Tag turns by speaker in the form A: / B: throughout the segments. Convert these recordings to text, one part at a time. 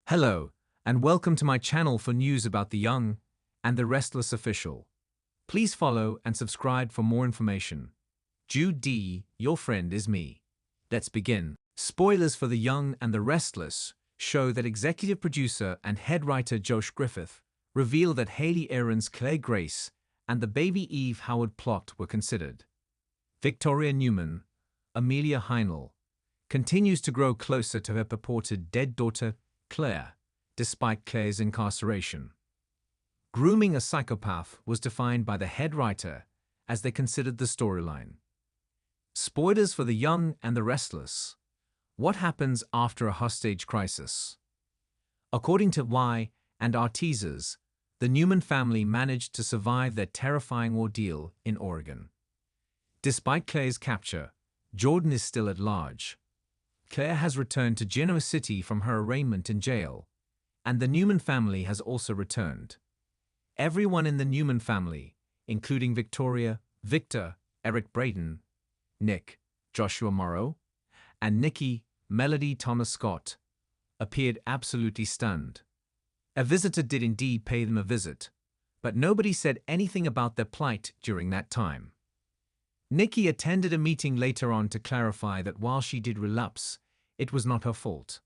A: Hello, and welcome to my channel for news about the young and the restless official. Please follow and subscribe for more information. Jude D, your friend is me. Let's begin. Spoilers for The Young and the Restless show that executive producer and head writer Josh Griffith revealed that Haley Aaron's Claire Grace and the baby Eve Howard plot were considered. Victoria Newman, Amelia Heinel, continues to grow closer to her purported dead daughter Claire, despite Claire's incarceration. Grooming a Psychopath was defined by the head writer as they considered the storyline. Spoilers for The Young and the Restless. What happens after a hostage crisis? According to Y and our teasers, the Newman family managed to survive their terrifying ordeal in Oregon. Despite Claire's capture, Jordan is still at large. Claire has returned to Genoa City from her arraignment in jail, and the Newman family has also returned. Everyone in the Newman family, including Victoria, Victor, Eric Braden, Nick, Joshua Morrow, and Nikki, Melody Thomas Scott, appeared absolutely stunned. A visitor did indeed pay them a visit, but nobody said anything about their plight during that time. Nikki attended a meeting later on to clarify that while she did relapse, it was not her fault.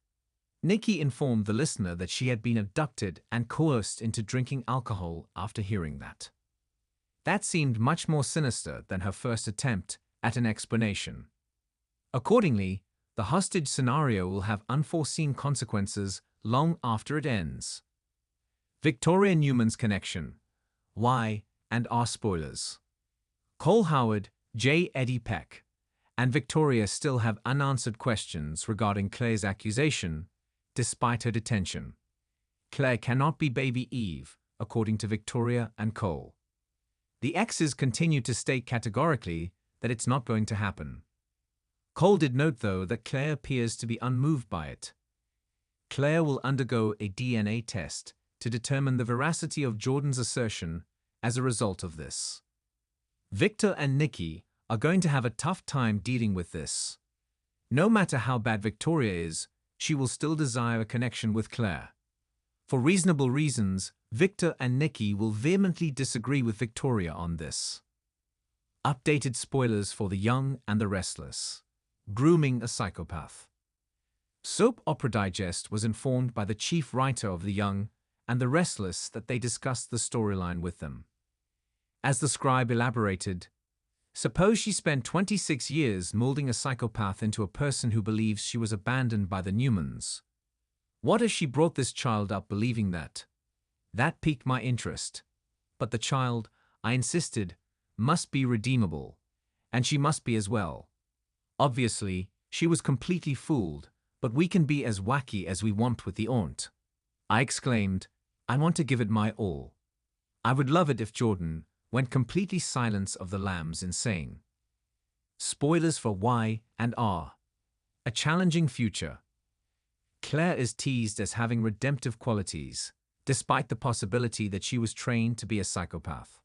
A: Nikki informed the listener that she had been abducted and coerced into drinking alcohol after hearing that. That seemed much more sinister than her first attempt at an explanation. Accordingly, the hostage scenario will have unforeseen consequences long after it ends. Victoria Newman's connection. Why and are spoilers. Cole Howard, J. Eddie Peck, and Victoria still have unanswered questions regarding Claire's accusation, despite her detention. Claire cannot be baby Eve, according to Victoria and Cole. The exes continue to state categorically that it's not going to happen. Cole did note, though, that Claire appears to be unmoved by it. Claire will undergo a DNA test to determine the veracity of Jordan's assertion as a result of this. Victor and Nikki are going to have a tough time dealing with this. No matter how bad Victoria is, she will still desire a connection with Claire. For reasonable reasons, Victor and Nikki will vehemently disagree with Victoria on this. Updated spoilers for The Young and the Restless. Grooming a Psychopath. Soap Opera Digest was informed by the chief writer of The Young and the Restless that they discussed the storyline with them. As the scribe elaborated, suppose she spent 26 years molding a psychopath into a person who believes she was abandoned by the Newmans. What if she brought this child up believing that? That piqued my interest. But the child, I insisted, must be redeemable, and she must be as well. Obviously, she was completely fooled, but we can be as wacky as we want with the aunt. I exclaimed, I want to give it my all. I would love it if Jordan went completely Silence of the Lambs insane. Spoilers for Y and R. A challenging future. Claire is teased as having redemptive qualities, despite the possibility that she was trained to be a psychopath.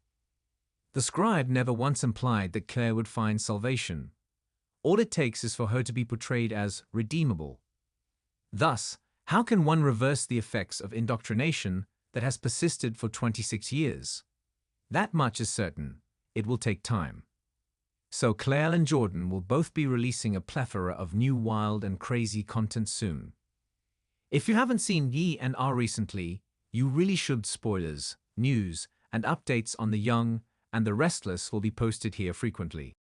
A: The scribe never once implied that Claire would find salvation. All it takes is for her to be portrayed as redeemable. Thus, how can one reverse the effects of indoctrination that has persisted for 26 years? That much is certain. It will take time. So Claire and Jordan will both be releasing a plethora of new wild and crazy content soon. If you haven't seen Y and R recently, you really should. Spoilers, news, and updates on The Young and the Restless will be posted here frequently.